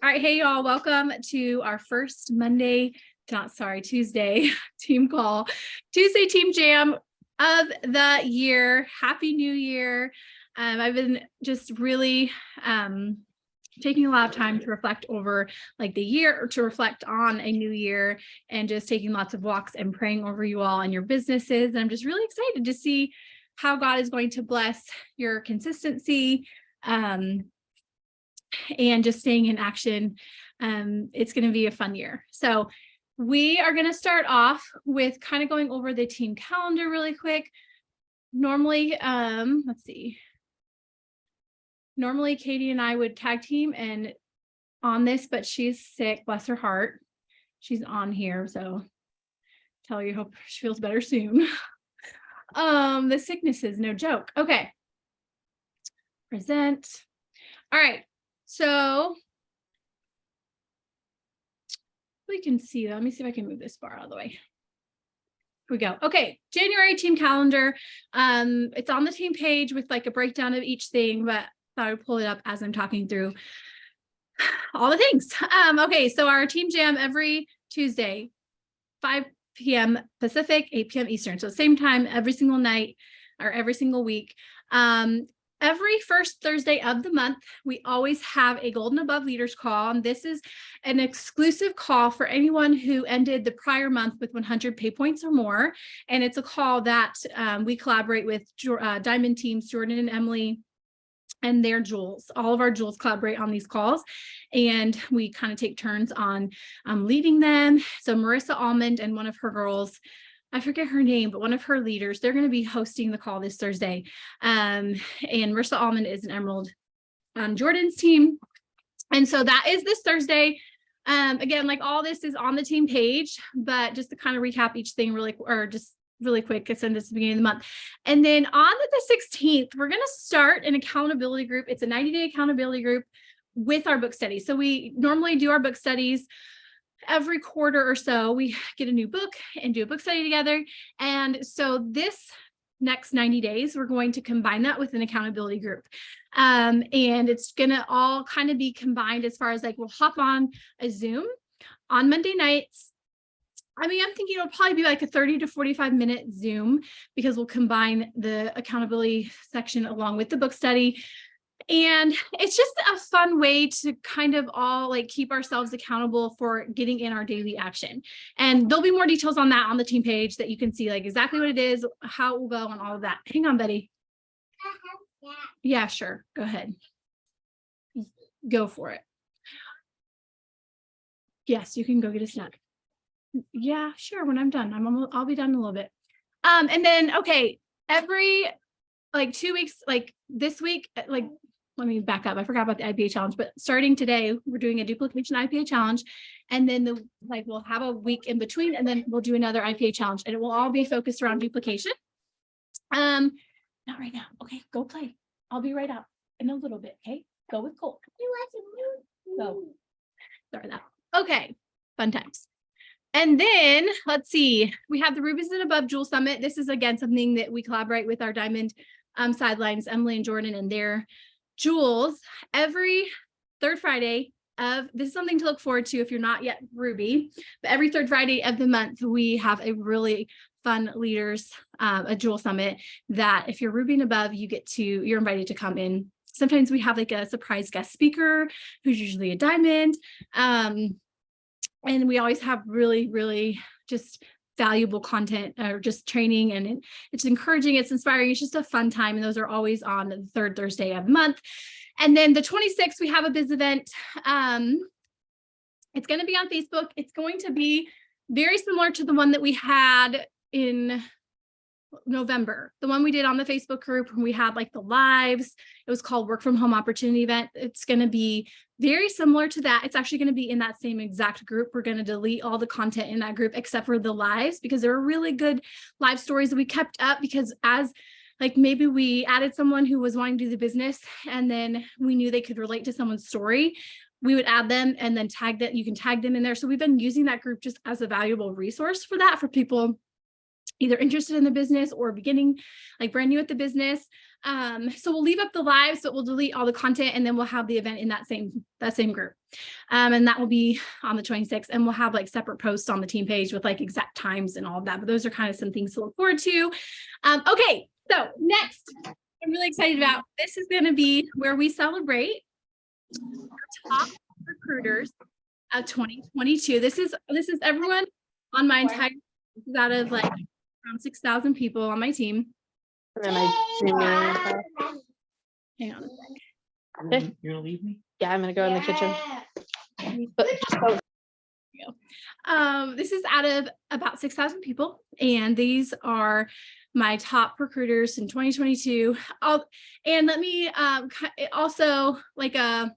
All right, hey y'all, welcome to our first Tuesday team call, Tuesday team jam of the year. Happy New Year. I've been just really taking a lot of time to reflect over like the year, or to reflect on a new year, and just taking lots of walks and praying over you all and your businesses. And I'm just really excited to see how God is going to bless your consistency. And just staying in action. It's going to be a fun year. So we are going to start off with kind of going over the team calendar really quick. Normally, let's see. Normally, Katie and I would tag team and on this, but she's sick, bless her heart. She's on here, so tell her you hope she feels better soon. The sickness is no joke. Okay. Present. All right. So we can see that. Let me see if I can move this bar out of the way. Here we go. Okay, January team calendar. It's on the team page with like a breakdown of each thing, but I thought I would pull it up as I'm talking through all the things. Okay, so our team jam every Tuesday, 5 p.m. Pacific, 8 p.m. Eastern. So same time every single night or every single week. Every first Thursday of the month, we always have a Golden Above Leaders call. And this is an exclusive call for anyone who ended the prior month with 100 pay points or more. And it's a call that we collaborate with Diamond teams, Jordan and Emily, and their Jules. All of our Jules collaborate on these calls, and we kind of take turns on leading them. So Marissa Almond and one of her girls, I forget her name, but one of her leaders, they're going to be hosting the call this Thursday. And Marissa Almond is an Emerald on Jordan's team. And so that is this Thursday. Again, like all this is on the team page, but just to kind of recap each thing really quick, I send this at the beginning of the month. And then on the 16th, we're going to start an accountability group. It's a 90-day accountability group with our book study. So we normally do our book studies every quarter or so. We get a new book and do a book study together. And so this next 90 days, we're going to combine that with an accountability group. And it's going to all kind of be combined as far as like, we'll hop on a Zoom on Monday nights. I'm thinking it'll probably be like a 30 to 45 minute Zoom, because we'll combine the accountability section along with the book study. And it's just a fun way to kind of all like keep ourselves accountable for getting in our daily action. And there'll be more details on that on the team page that you can see like exactly what it is, how it will go, and all of that. Hang on, Betty. Yeah, sure. Go ahead. Go for it. Yes, you can go get a snack. Yeah, sure. When I'm done, I'll be done in a little bit. And then, okay, every like 2 weeks, like this week, like, let me back up. I forgot about the IPA challenge, but starting today, we're doing a duplication IPA challenge. And then we'll have a week in between, and then we'll do another IPA challenge, and it will all be focused around duplication. Not right now. Okay, go play. I'll be right out in a little bit. Okay, go with Cole. Go. Sorry that. Okay, fun times. And then let's see, we have the Rubies and Above Jewel Summit. This is again something that we collaborate with our Diamond sidelines, Emily and Jordan, and their Jewels every third Friday of, this is something to look forward to if you're not yet Ruby, but every third Friday of the month, we have a really fun leaders, a Jewel Summit that if you're Ruby and above, you're invited to come in. Sometimes we have like a surprise guest speaker who's usually a Diamond. And we always have really, really just valuable content or just training, and it's encouraging, it's inspiring, it's just a fun time. And those are always on the third Thursday of the month. And then the 26th, we have a biz event. It's going to be on Facebook. It's going to be very similar to the one that we had in November, the one we did on the Facebook group when we had like the lives. It was called Work from Home Opportunity Event. It's going to be very similar to that. It's actually going to be in that same exact group. We're going to delete all the content in that group except for the lives, because there were really good live stories that we kept up, because as like maybe we added someone who was wanting to do the business and then we knew they could relate to someone's story, we would add them and then tag that. You can tag them in there. So we've been using that group just as a valuable resource for that, for people either interested in the business or beginning, like brand new at the business. So we'll leave up the lives, but we'll delete all the content, and then we'll have the event in that same group. And that will be on the 26th, and we'll have like separate posts on the team page with like exact times and all of that. But those are kind of some things to look forward to. Okay, so next, I'm really excited about, this is going to be where we celebrate our top recruiters of 2022. This is everyone on my entire, this is out of like around 6,000 people on my team. And then I Hang on a sec. Okay. You're gonna leave me? yeah, I'm gonna go in the kitchen. This is out of about 6,000 people, and these are my top recruiters in 2022. And let me also, like a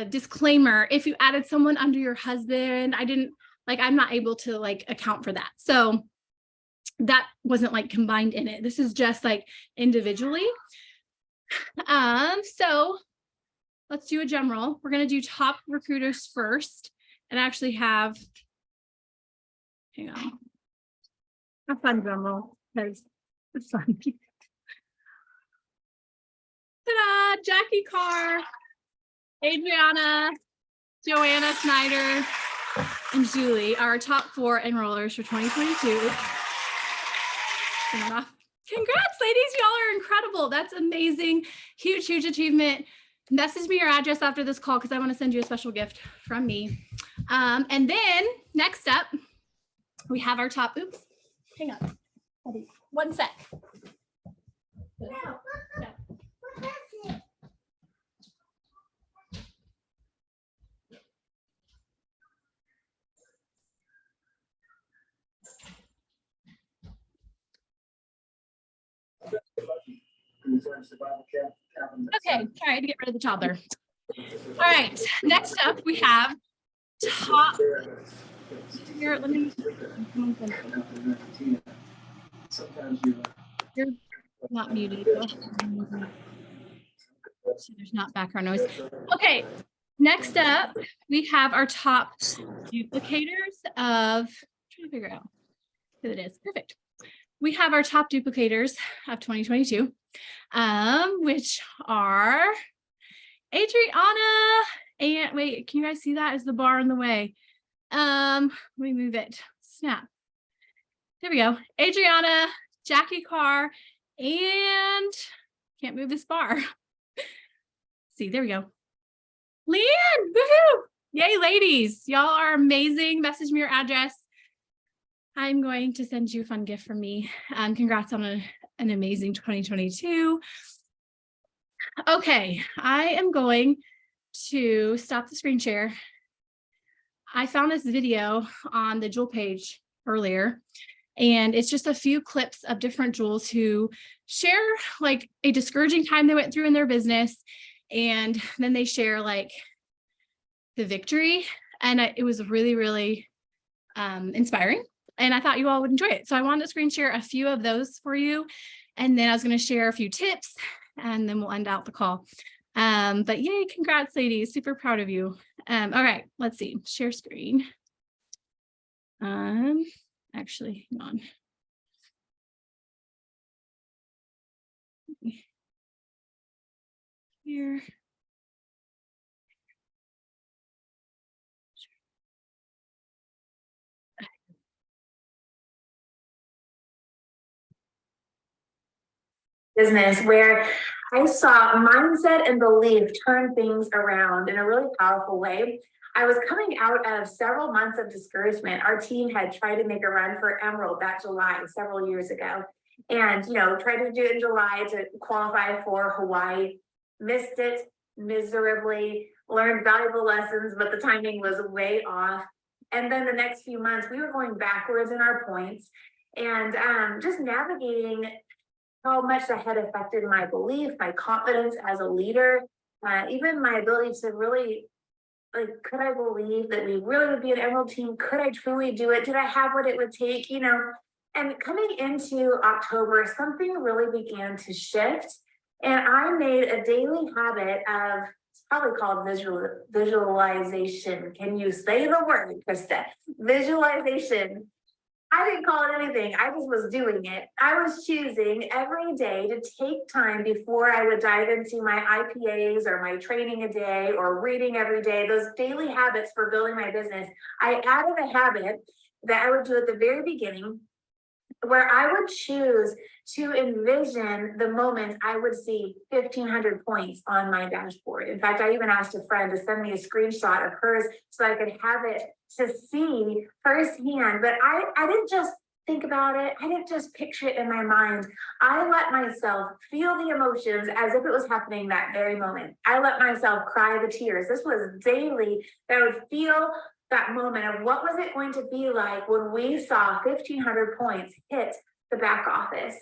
disclaimer, if you added someone under your husband, I'm not able to like account for that. So that wasn't like combined in it. This is just like individually. So let's do a general. We're going to do top recruiters first, and actually have, hang on, a fun general because it's fun. Ta-da! Jackie Carr, Adriana, Joanna Snyder, and Julie are our top 4 enrollers for 2022. Congrats, ladies. Y'all are incredible. That's amazing. Huge, huge achievement. Message me your address after this call because I want to send you a special gift from me. And then next up, we have our top, oops, hang on. One sec. Okay, sorry, I had to get rid of the toddler. All right, next up we have top. Here, let me. You're not muted. There's not background noise. Okay, next up we have our top duplicators of. I'm trying to figure out who it is. Perfect. We have our top duplicators of 2022, which are Adriana and wait, can you guys see that? Is the bar in the way? Let me move it. Snap. There we go. Adriana, Jackie Carr, and can't move this bar. See, there we go. Leanne, woohoo! Yay, ladies. Y'all are amazing. Message me your address. I'm going to send you a fun gift from me. Congrats on an amazing 2022. Okay, I am going to stop the screen share. I found this video on the Jewel page earlier, and it's just a few clips of different Jewels who share like a discouraging time they went through in their business, and then they share like the victory, and it was really, really inspiring. And I thought you all would enjoy it. So I wanted to screen share a few of those for you. And then I was going to share a few tips, and then we'll end out the call. But yay, congrats, ladies. Super proud of you. All right, let's see. Share screen. Actually, hang on. Here. Business where I saw mindset and belief turn things around in a really powerful way. I was coming out of several months of discouragement. Our team had tried to make a run for Emerald that July several years ago, and tried to do it in July to qualify for Hawaii. Missed it miserably, learned valuable lessons, but the timing was way off. And then the next few months we were going backwards in our points, and just navigating how much that had affected my belief, my confidence as a leader, even my ability to really, could I believe that we really would be an Emerald team? Could I truly do it? Did I have what it would take? And coming into October, something really began to shift. And I made a daily habit of, it's probably called visualization. Can you say the word, Krista? Visualization. I didn't call it anything. I just was doing it. I was choosing every day to take time before I would dive into my IPAs or my training a day or reading every day, those daily habits for building my business. I added a habit that I would do at the very beginning where I would choose to envision the moment I would see 1,500 points on my dashboard. In fact, I even asked a friend to send me a screenshot of hers so I could have it to see firsthand. But I didn't just think about it. I didn't just picture it in my mind. I let myself feel the emotions as if it was happening that very moment. I let myself cry the tears. This was daily that I would feel that moment of what was it going to be like when we saw 1,500 points hit the back office.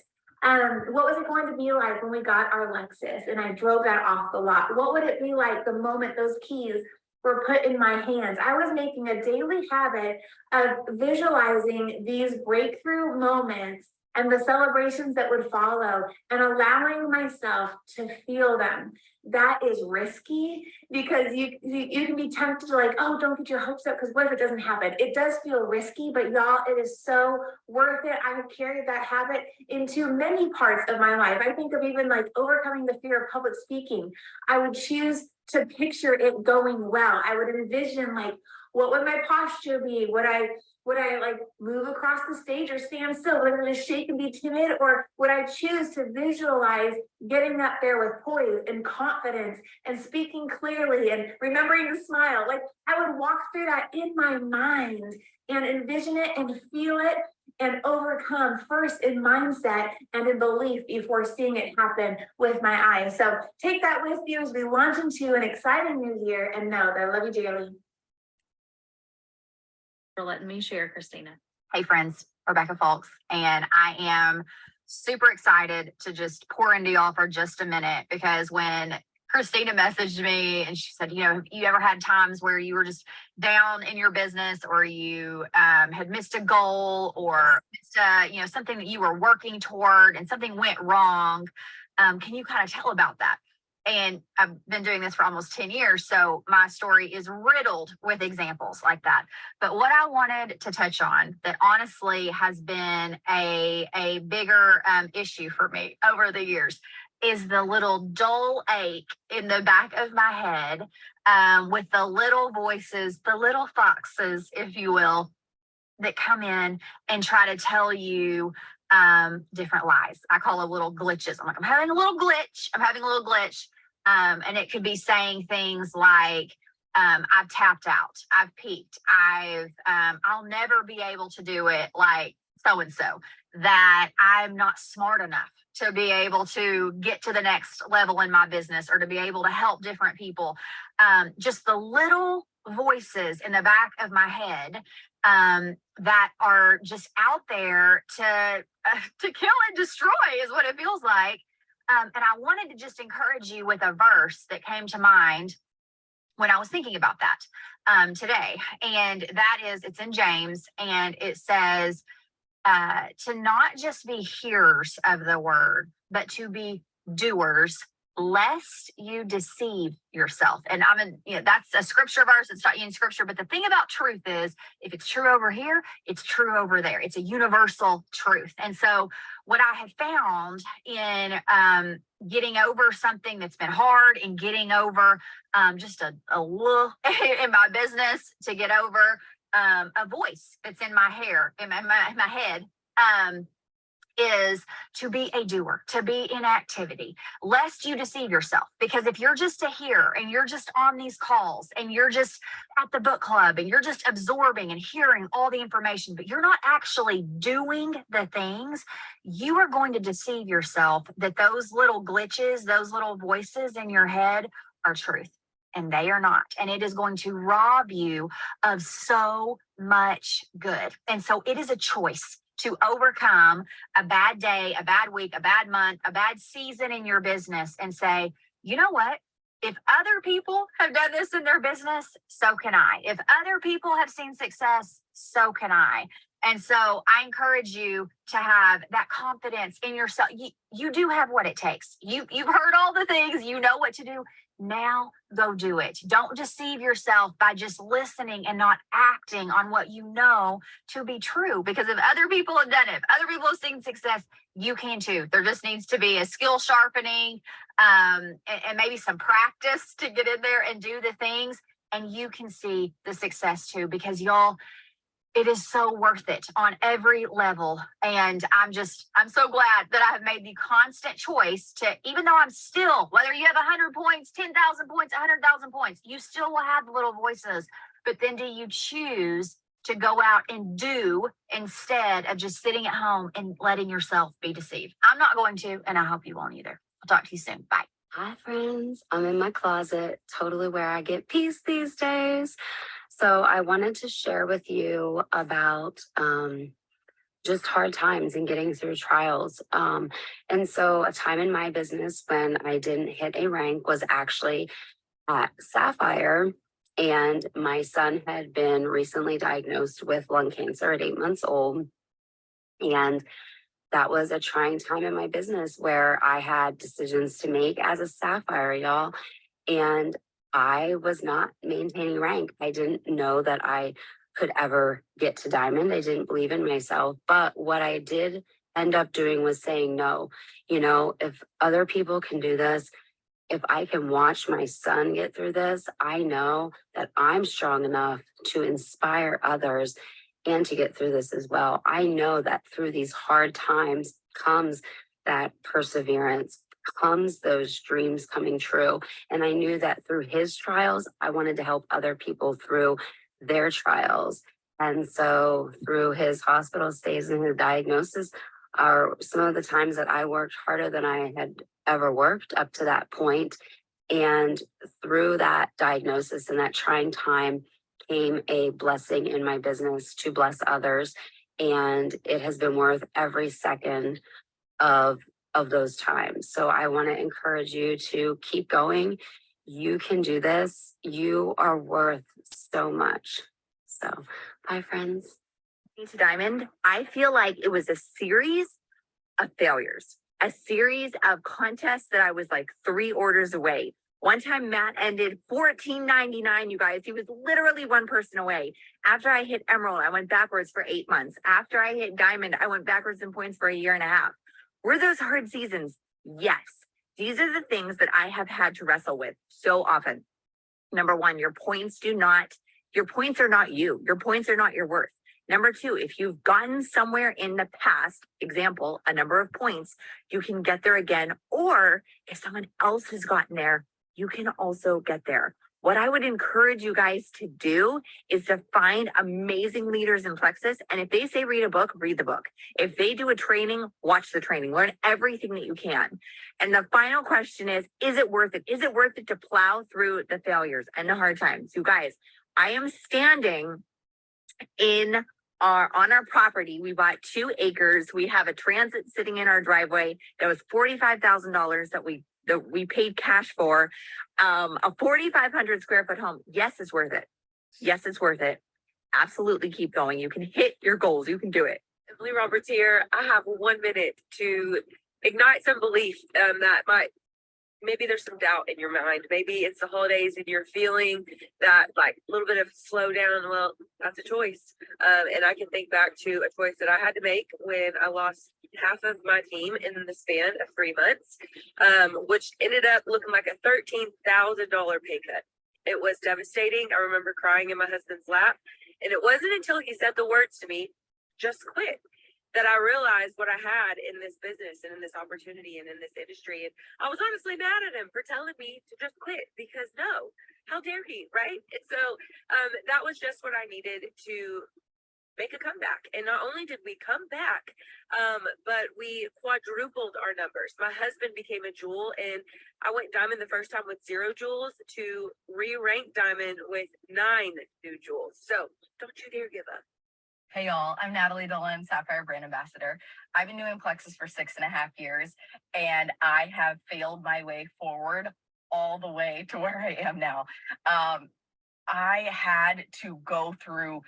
What was it going to be like when we got our Lexus and I drove that off the lot? What would it be like the moment those keys were put in my hands? I was making a daily habit of visualizing these breakthrough moments and the celebrations that would follow and allowing myself to feel them. That is risky because you can be tempted to like, oh, don't get your hopes up because what if it doesn't happen? It does feel risky, but y'all, it is so worth it. I have carried that habit into many parts of my life. I think of even like overcoming the fear of public speaking. I would choose to picture it going well. I would envision like, what would my posture be? Would I like move across the stage or stand still? Would I just shake and be timid? Or would I choose to visualize getting up there with poise and confidence and speaking clearly and remembering to smile? Like I would walk through that in my mind and envision it and feel it and overcome first in mindset and in belief before seeing it happen with my eyes. So take that with you as we launch into an exciting new year and know that I love you dearly. For letting me share, Christina. Hey friends, Rebecca Fulks, and I am super excited to just pour into y'all for just a minute because when Christina messaged me and she said, have you ever had times where you were just down in your business or you had missed a goal or missed something that you were working toward and something went wrong? Can you kind of tell about that? And I've been doing this for almost 10 years. So my story is riddled with examples like that. But what I wanted to touch on that honestly has been a bigger issue for me over the years is the little dull ache in the back of my head with the little voices, the little foxes, if you will, that come in and try to tell you different lies. I call them little glitches. I'm like, I'm having a little glitch. And it could be saying things like, I've tapped out, I've peaked, I'll never be able to do it like so-and-so, that I'm not smart enough to be able to get to the next level in my business or to be able to help different people. Just the little voices in the back of my head that are just out there to kill and destroy is what it feels like. And I wanted to just encourage you with a verse that came to mind when I was thinking about that today. And that is, it's in James, and it says to not just be hearers of the word, but to be doers, lest you deceive yourself. And that's a scripture verse. It's not in scripture, but the thing about truth is if it's true over here, it's true over there. It's a universal truth. And so what I have found in getting over something that's been hard and getting over just a little in my business, to get over a voice that's in my hair, in my head, is to be a doer, to be in activity, lest you deceive yourself. Because if you're just a hearer and you're just on these calls and you're just at the book club and you're just absorbing and hearing all the information, but you're not actually doing the things, you are going to deceive yourself that those little glitches, those little voices in your head are truth. And they are not. And it is going to rob you of so much good. And so it is a choice to overcome a bad day, a bad week, a bad month, a bad season in your business and say, you know what? If other people have done this in their business, so can I. If other people have seen success, so can I. And so I encourage you to have that confidence in yourself. You do have what it takes. You've heard all the things, you know what to do. Now go do it. Don't deceive yourself by just listening and not acting on what you know to be true. Because if other people have done it, if other people have seen success, you can too. There just needs to be a skill sharpening, and maybe some practice to get in there and do the things, and you can see the success too. Because y'all, it is so worth it on every level. And I'm so glad that I have made the constant choice to, even though I'm still, whether you have 100 points, 10,000 points, 100,000 points, you still will have the little voices. But then do you choose to go out and do instead of just sitting at home and letting yourself be deceived? I'm not going to, and I hope you won't either. I'll talk to you soon. Bye. Hi, friends. I'm in my closet, totally where I get peace these days. So I wanted to share with you about just hard times and getting through trials. And so a time in my business when I didn't hit a rank was actually at Sapphire. And my son had been recently diagnosed with lung cancer at 8 months old. And that was a trying time in my business where I had decisions to make as a Sapphire, y'all. And I was not maintaining rank. I didn't know that I could ever get to Diamond. I didn't believe in myself. But what I did end up doing was saying no. You know, if other people can do this, if I can watch my son get through this, I know that I'm strong enough to inspire others and to get through this as well. I know that through these hard times comes that perseverance, comes those dreams coming true. And I knew that through his trials, I wanted to help other people through their trials. And so through his hospital stays and his diagnosis are some of the times that I worked harder than I had ever worked up to that point. And through that diagnosis and that trying time came a blessing in my business to bless others. And it has been worth every second of those times. So I want to encourage you to keep going. You can do this. You are worth so much. So bye, friends. To Diamond, I feel like it was a series of failures, a series of contests that I was like 3 orders away. One time Matt ended $14.99, you guys. He was literally one person away. After I hit Emerald, I went backwards for 8 months. After I hit Diamond, I went backwards in points for a year and a half. Were those hard seasons? Yes. These are the things that I have had to wrestle with so often. Number one, your points are not you. Your points are not your worth. Number two, if you've gotten somewhere in the past, example, a number of points, you can get there again. Or if someone else has gotten there, you can also get there. What I would encourage you guys to do is to find amazing leaders in Plexus. And if they say read a book, read the book. If they do a training, watch the training. Learn everything that you can. And the final question is it worth it? Is it worth it to plow through the failures and the hard times? You guys, I am standing on our property. We bought 2 acres. We have a transit sitting in our driveway that was $45,000 that we paid cash for. A 4,500 square foot home. Yes, it's worth it. Yes, it's worth it. Absolutely keep going. You can hit your goals. You can do it. Emily Roberts here. I have 1 minute to ignite some belief that maybe there's some doubt in your mind. Maybe it's the holidays and you're feeling that like a little bit of slowdown. Well, that's a choice. And I can think back to a choice that I had to make when I lost half of my team in the span of 3 months, which ended up looking like a $13,000 pay cut. It was devastating. I remember crying in my husband's lap. And it wasn't until he said the words to me, just quit, that I realized what I had in this business and in this opportunity and in this industry. And I was honestly mad at him for telling me to just quit because no, how dare he, right? And so that was just what I needed to make a comeback. And not only did we come back, but we quadrupled our numbers. My husband became a jewel and I went diamond the first time with 0 jewels to re-rank diamond with 9 new jewels. So don't you dare give up. Hey y'all, I'm Natalie Dolan, Sapphire Brand Ambassador. I've been doing Plexus for 6.5 years, and I have failed my way forward all the way to where I am now. I had to go through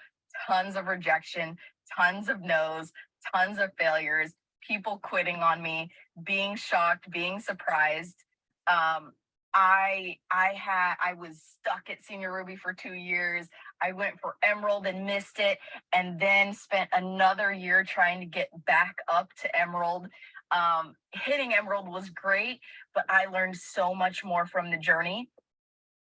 tons of rejection, tons of no's, tons of failures, people quitting on me, being shocked, being surprised. I was stuck at Senior Ruby for 2 years. I went for Emerald and missed it, and then spent another year trying to get back up to Emerald. Hitting Emerald was great, but I learned so much more from the journey.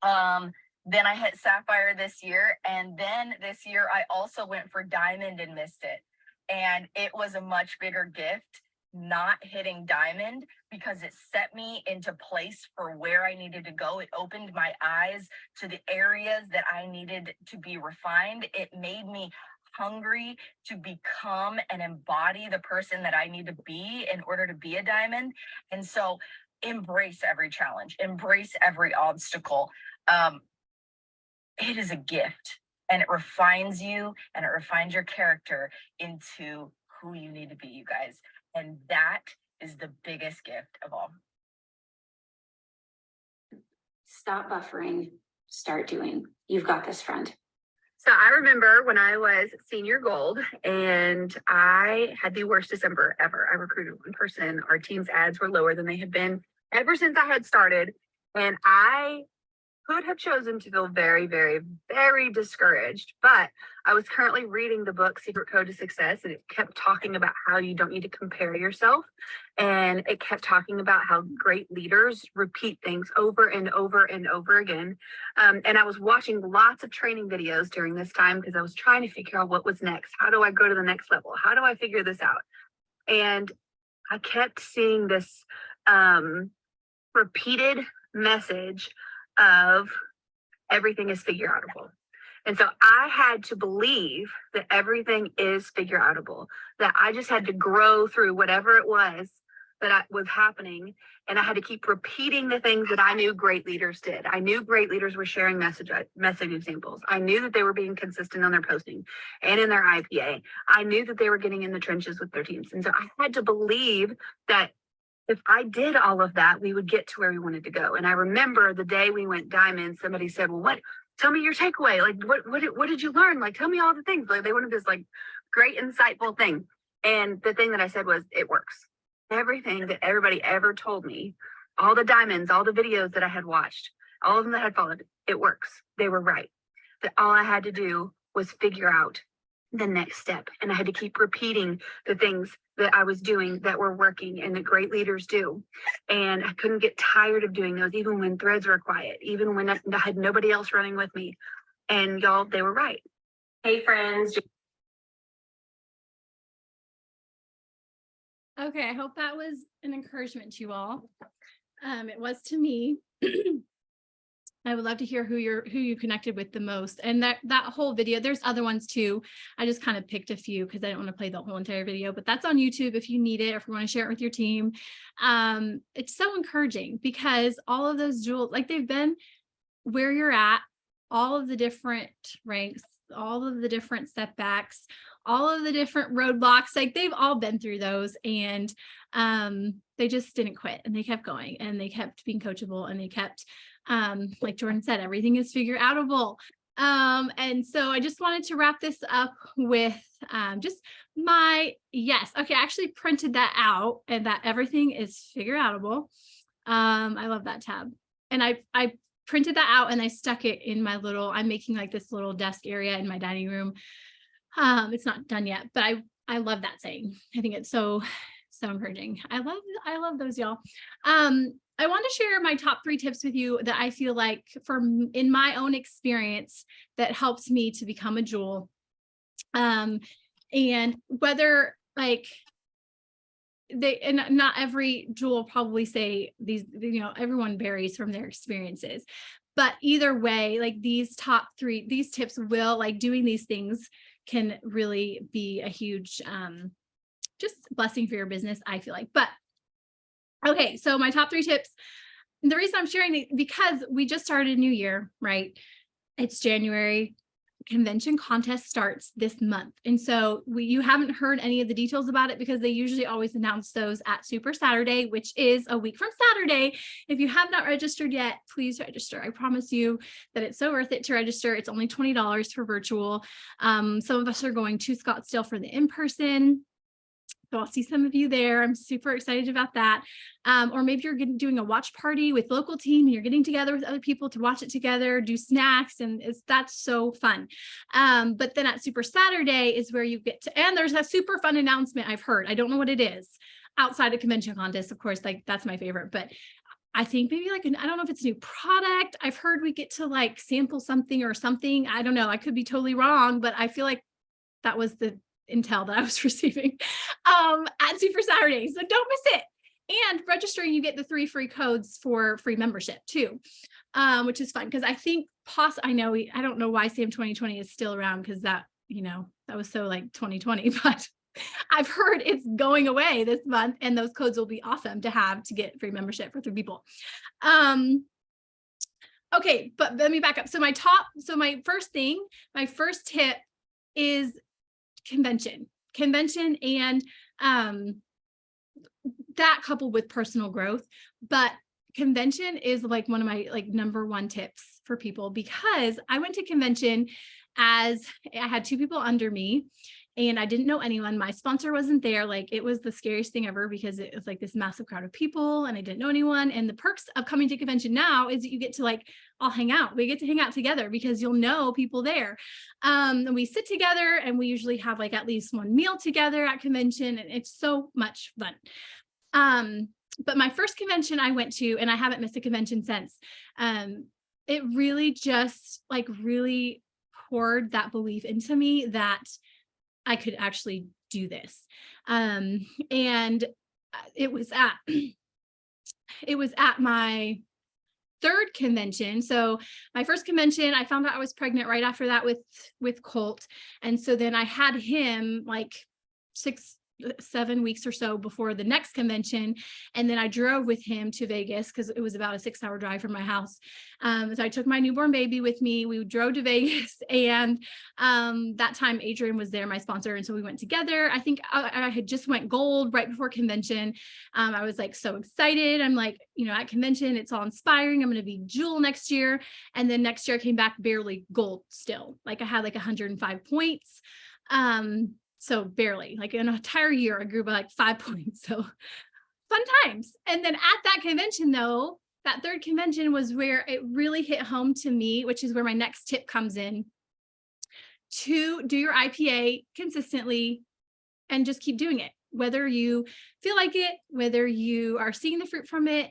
Then I hit Sapphire this year, and then this year I also went for Diamond and missed it. And it was a much bigger gift not hitting Diamond, because it set me into place for where I needed to go. It opened my eyes to the areas that I needed to be refined. It made me hungry to become and embody the person that I need to be in order to be a diamond. And so embrace every challenge, embrace every obstacle. It is a gift, and it refines you, and it refines your character into who you need to be, you guys. And that is the biggest gift of all. Stop buffering, start doing. You've got this, friend. So I remember when I was senior gold and I had the worst December ever. I recruited one person. Our team's ads were lower than they had been ever since I had started. And I could have chosen to feel very, very, very discouraged, but I was currently reading the book Secret Code to Success, and it kept talking about how you don't need to compare yourself. And it kept talking about how great leaders repeat things over and over and over again. And I was watching lots of training videos during this time because I was trying to figure out what was next. How do I go to the next level? How do I figure this out? And I kept seeing this repeated message of everything is figure outable. And so I had to believe that everything is figure outable, that I just had to grow through whatever it was that was happening. And I had to keep repeating the things that I knew great leaders did. I knew great leaders were sharing message examples. I knew that they were being consistent on their posting and in their IPA. I knew that they were getting in the trenches with their teams. And so I had to believe that if I did all of that, we would get to where we wanted to go. And I remember the day we went diamond, somebody said, well, tell me your takeaway. Like, what did you learn? Like, tell me all the things. Like, they wanted this like great, insightful thing. And the thing that I said was, it works. Everything that everybody ever told me, all the diamonds, all the videos that I had watched, all of them that I had followed, it works. They were right. That all I had to do was figure out the next step. And I had to keep repeating the things that I was doing that were working and that great leaders do. And I couldn't get tired of doing those, even when threads were quiet, even when I had nobody else running with me. And y'all, they were right. Hey, friends. Okay, I hope that was an encouragement to you all. It was to me. I would love to hear who you connected with the most. And that whole video, there's other ones too. I just kind of picked a few because I didn't want to play the whole entire video, but that's on YouTube if you need it, or if you want to share it with your team. It's so encouraging because all of those jewels, like they've been where you're at, all of the different ranks, all of the different setbacks, all of the different roadblocks, like they've all been through those, and they just didn't quit, and they kept going, and they kept being coachable, and they kept like Jordan said, everything is figure outable. And so I just wanted to wrap this up with just my yes. Okay, I actually printed that out, and that everything is figure outable. I love that tab. And I printed that out and I stuck it in my little, I'm making like this little desk area in my dining room. It's not done yet, but I love that saying. I think it's so encouraging. I love those, y'all. I want to share my top 3 tips with you that I feel like in my own experience that helps me to become a jewel. And whether like and not every jewel will probably say these, everyone varies from their experiences, but either way, like these tips will, like doing these things can really be a huge, just blessing for your business, I feel like. But okay, so my top 3 tips. The reason I'm sharing it, because we just started a new year, right? It's January. Convention contest starts this month. And so you haven't heard any of the details about it because they usually always announce those at Super Saturday, which is a week from Saturday. If you have not registered yet, please register. I promise you that it's so worth it to register. It's only $20 for virtual. Some of us are going to Scottsdale for the in-person. So I'll see some of you there. I'm super excited about that. Or maybe you're doing a watch party with local team and you're getting together with other people to watch it together, do snacks, and that's so fun. But then at Super Saturday is where you get to, and there's a super fun announcement I've heard. I don't know what it is outside of convention contest, of course, like that's my favorite, but I think maybe like, I don't know if it's a new product. I've heard we get to like sample something or something. I don't know. I could be totally wrong, but I feel like that was the intel that I was receiving at Super Saturday. So don't miss it. And registering, you get the 3 free codes for free membership too, which is fun. Because I think I don't know why Sam 2020 is still around, because that was so like 2020, but I've heard it's going away this month, and those codes will be awesome to have to get free membership for 3 people. Okay, but let me back up. So my first tip is convention and that coupled with personal growth. But convention is like one of my like number 1 tips for people, because I went to convention as I had 2 people under me and I didn't know anyone. My sponsor wasn't there. Like, it was the scariest thing ever, because it was like this massive crowd of people and I didn't know anyone. And the perks of coming to convention now is that you get to like all hang out. We get to hang out together because you'll know people there. And we sit together and we usually have like at least 1 meal together at convention, and it's so much fun. But my first convention I went to, and I haven't missed a convention since, it really just like really poured that belief into me that I could actually do this. And it was at my 3rd convention. So my first convention, I found out I was pregnant right after that with Colt. And so then I had him like 6-7 weeks or so before the next convention. And then I drove with him to Vegas because it was about a 6-hour drive from my house. So I took my newborn baby with me. We drove to Vegas, and that time Adrian was there, my sponsor. And so we went together. I think I had just went gold right before convention. I was like so excited. I'm like, at convention, it's all inspiring. I'm going to be jewel next year. And then next year I came back barely gold still. Like, I had like 105 points. So barely, like an entire year, I grew by like 5 points. So fun times. And then at that convention though, that 3rd convention was where it really hit home to me, which is where my next tip comes in: to do your IPA consistently and just keep doing it. Whether you feel like it, whether you are seeing the fruit from it,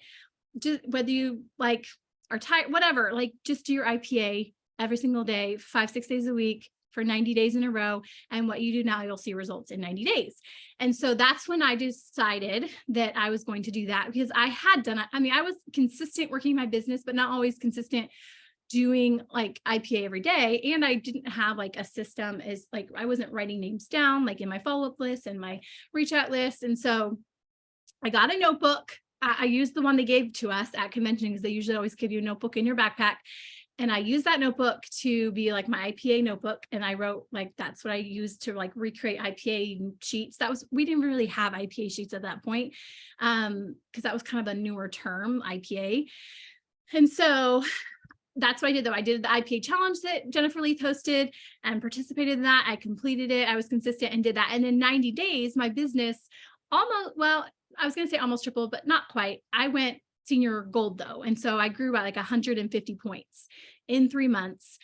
just whether you like are tired, whatever, like just do your IPA every single day, 5-6 days a week, for 90 days in a row. And what you do now, you'll see results in 90 days. And so that's when I decided that I was going to do that, because I had done it. I mean, I was consistent working my business, but not always consistent doing like IPA every day. And I didn't have like a system, as like, I wasn't writing names down, like in my follow-up list and my reach out list. And so I got a notebook. I used the one they gave to us at convention, because they usually always give you a notebook in your backpack. And I used that notebook to be like my IPA notebook. And I wrote like, that's what I used to like recreate IPA sheets. We didn't really have IPA sheets at that point, because that was kind of a newer term, IPA. And so that's what I did though. I did the IPA challenge that Jennifer Leith hosted and participated in that. I completed it. I was consistent and did that. And in 90 days, my business almost, well, I was going to say almost tripled, but not quite. I went senior gold though. And so I grew by like 150 points in 3 months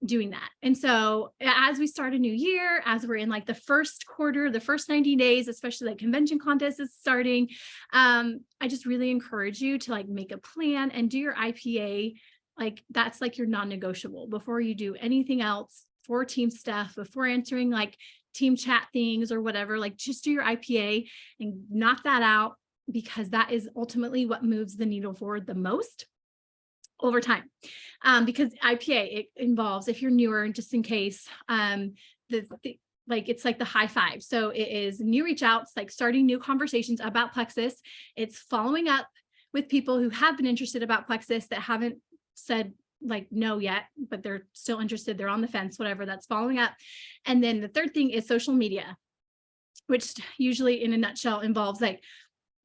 doing that. And so as we start a new year, as we're in like the first quarter, the first 90 days, especially like convention contest is starting, I just really encourage you to like make a plan and do your IPA. Like, that's like your non-negotiable before you do anything else for team stuff, before answering like team chat things or whatever. Like, just do your IPA and knock that out, because that is ultimately what moves the needle forward the most over time. Because IPA, it involves, if you're newer, just in case, it's like the high 5. So it is new reach outs, like starting new conversations about Plexus. It's following up with people who have been interested about Plexus that haven't said like no yet, but they're still interested. They're on the fence, whatever, that's following up. And then the third thing is social media, which usually in a nutshell involves like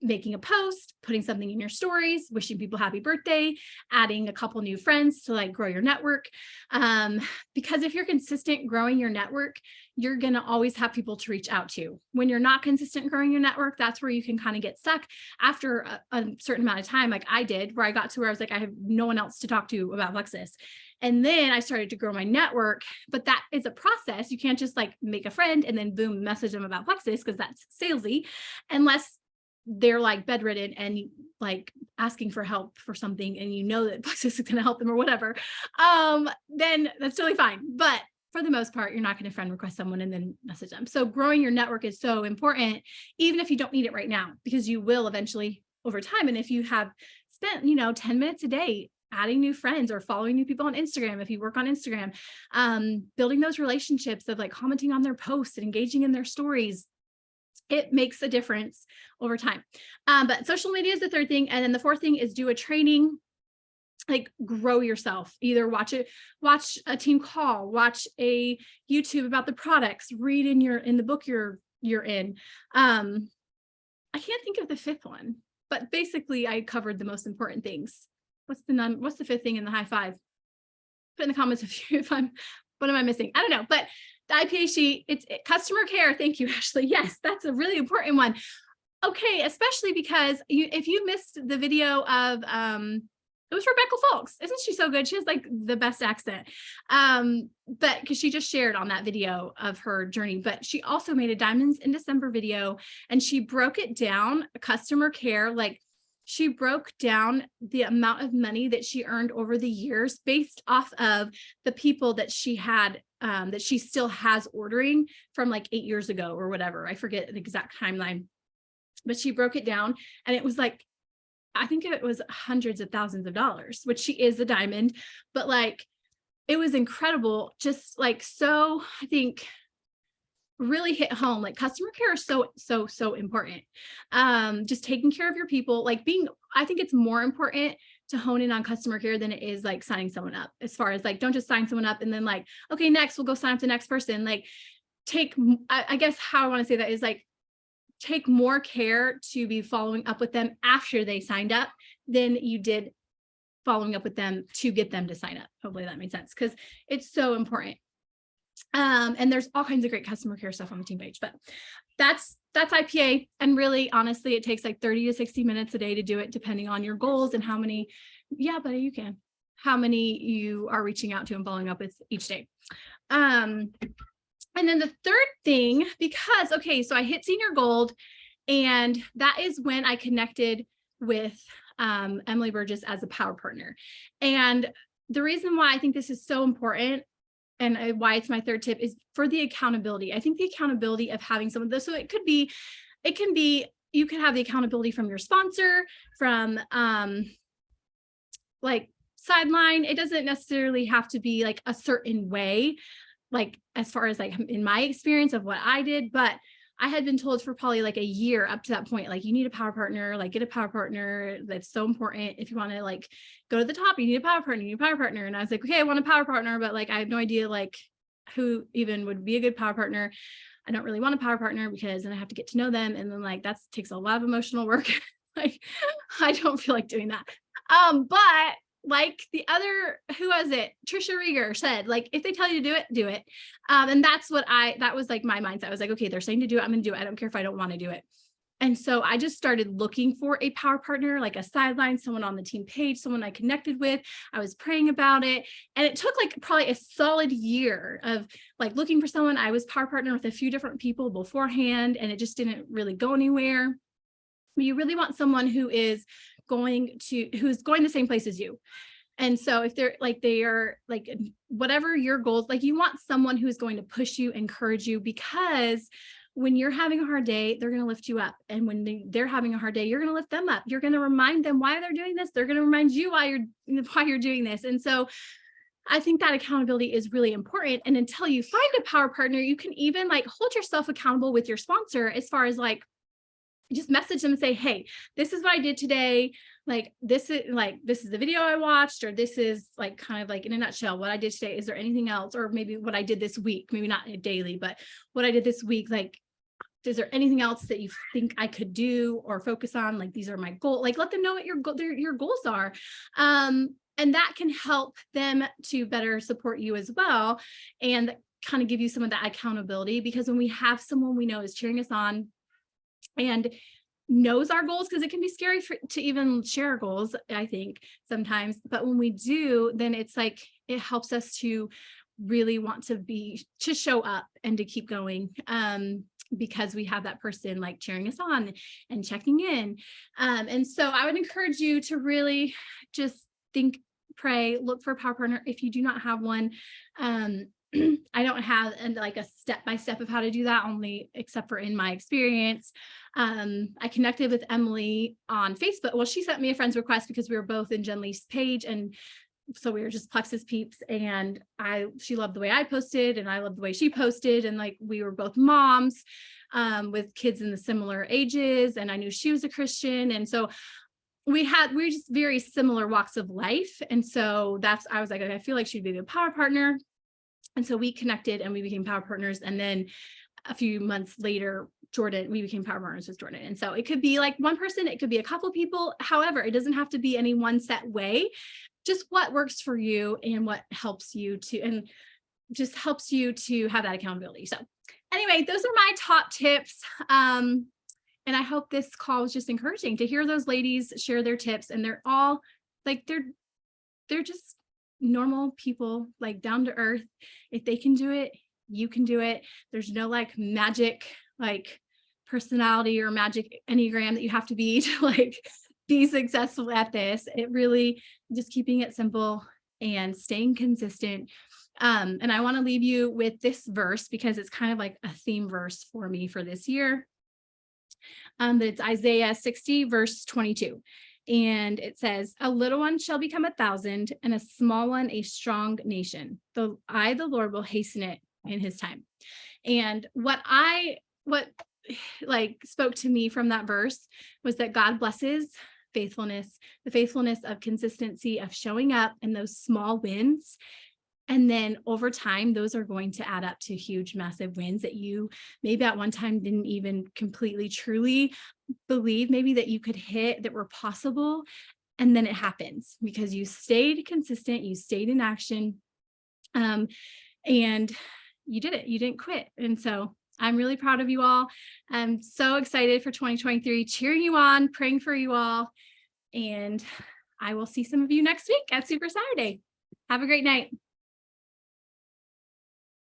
making a post, putting something in your stories, wishing people happy birthday, adding a couple new friends to like grow your network. Because if you're consistent growing your network, you're going to always have people to reach out to. When you're not consistent growing your network, that's where you can kind of get stuck after a certain amount of time, like I did, where I got to where I was like, I have no one else to talk to about Plexus. And then I started to grow my network, but that is a process. You can't just like make a friend and then boom, message them about Plexus, because that's salesy, unless they're like bedridden and like asking for help for something and you know that Plexus is going to help them or whatever, then that's totally fine. But for the most part, you're not going to friend request someone and then message them. So growing your network is so important, even if you don't need it right now, because you will eventually over time. And if you have spent, 10 minutes a day adding new friends or following new people on Instagram, if you work on Instagram, building those relationships of like commenting on their posts and engaging in their stories, it makes a difference over time. But social media is the third thing. And then the fourth thing is do a training, like grow yourself, either watch a team call, watch a YouTube about the products, read in the book you're in. I can't think of the fifth one, but basically I covered the most important things. What's the fifth thing in the high five? Put in the comments what am I missing? I don't know, but the IPA sheet, it's customer care. Thank you, Ashley. Yes, that's a really important one. Okay, especially because if you missed the video of, it was Rebecca Folks. Isn't she so good? She has like the best accent. But because she just shared on that video of her journey, but she also made a Diamonds in December video and she broke it down, customer care, like she broke down the amount of money that she earned over the years based off of the people that she had, that she still has ordering from like 8 years ago or whatever. I forget the exact timeline, but she broke it down and it was like, I think it was hundreds of thousands of dollars, which she is a diamond, but like, it was incredible. Just like, so I think really hit home, like customer care is so important. Just taking care of your people, like I think it's more important to hone in on customer care than it is like signing someone up, as far as like, don't just sign someone up and then like, okay, next we'll go sign up the next person. Like I guess how I want to say that is like, take more care to be following up with them after they signed up than you did following up with them to get them to sign up. Hopefully that made sense, because it's so important. And there's all kinds of great customer care stuff on the team page, but that's IPA. And really, honestly, it takes like 30 to 60 minutes a day to do it, depending on your goals and how many you are reaching out to and following up with each day. And then the third thing, because, okay, so I hit senior gold, and that is when I connected with Emily Burgess as a power partner. And the reason why I think this is so important and why it's my third tip is for the accountability. I think the accountability of having someone, so it can be, you can have the accountability from your sponsor, from like Sideline. It doesn't necessarily have to be like a certain way, like as far as like in my experience of what I did, but I had been told for probably like a year up to that point, like you need a power partner, like get a power partner. That's so important. If you want to like go to the top, you need a power partner, And I was like, okay, I want a power partner, but like, I have no idea like who even would be a good power partner. I don't really want a power partner because then I have to get to know them. And then like, that takes a lot of emotional work. Like, I don't feel like doing that. But like the other, who was it? Trisha Rieger said, like, if they tell you to do it, do it. And that's that was like my mindset. I was like, okay, they're saying to do it, I'm going to do it. I don't care if I don't want to do it. And so I just started looking for a power partner, like a Sideline, someone on the team page, someone I connected with. I was praying about it. And it took like probably a solid year of like looking for someone. I was power partner with a few different people beforehand, and it just didn't really go anywhere. But you really want someone who's going the same place as you. And so if they are like whatever your goals, like you want someone who's going to push you, encourage you, because when you're having a hard day, they're going to lift you up. And when they're having a hard day, you're going to lift them up. You're going to remind them why they're doing this. They're going to remind you why you're doing this. And so I think that accountability is really important. And until you find a power partner, you can even like hold yourself accountable with your sponsor, as far as like, just message them and say, hey, this is what I did today. Like, this is the video I watched, or this is like kind of like in a nutshell what I did today. Is there anything else? Or maybe what I did this week, maybe not daily, but what I did this week, like is there anything else that you think I could do or focus on? Like, these are my goals. Like, let them know what your goals are. And that can help them to better support you as well, and kind of give you some of that accountability, because when we have someone we know is cheering us on and knows our goals, because it can be scary to even share our goals, I think sometimes, but when we do, then it's like, it helps us to really want to show up and to keep going, because we have that person like cheering us on and checking in. And so I would encourage you to really just think, pray, look for a power partner. If you do not have one, I don't have like a step-by-step of how to do that, only except for in my experience. I connected with Emily on Facebook. Well, she sent me a friend's request because we were both in Jen Lee's page, and so we were just Plexus peeps, and she loved the way I posted and I loved the way she posted, and like we were both moms with kids in the similar ages, and I knew she was a Christian, and so we were just very similar walks of life. And so I was like, I feel like she'd be a power partner. And so we connected and we became power partners. And then a few months later, we became power partners with Jordan. And so it could be like one person, it could be a couple people. However, it doesn't have to be any one set way, just what works for you and what helps you and just helps you to have that accountability. So anyway, those are my top tips. And I hope this call was just encouraging to hear those ladies share their tips, and they're all like, they're just normal people, like down to earth. If they can do it, you can do it. There's no like magic, like personality or magic Enneagram that you have to be to like be successful at this. It really just keeping it simple and staying consistent. And I want to leave you with this verse because it's kind of like a theme verse for me for this year. But it's Isaiah 60 verse 22. And it says, a little one shall become 1,000 and a small one a strong nation. I, the Lord, will hasten it in his time. And what like spoke to me from that verse was that God blesses faithfulness, the faithfulness of consistency, of showing up in those small wins. And then over time, those are going to add up to huge, massive wins that you maybe at one time didn't even completely, truly believe maybe that you could hit, that were possible. And then it happens because you stayed consistent, you stayed in action, and you did it. You didn't quit. And so I'm really proud of you all. I'm so excited for 2023, cheering you on, praying for you all. And I will see some of you next week at Super Saturday. Have a great night.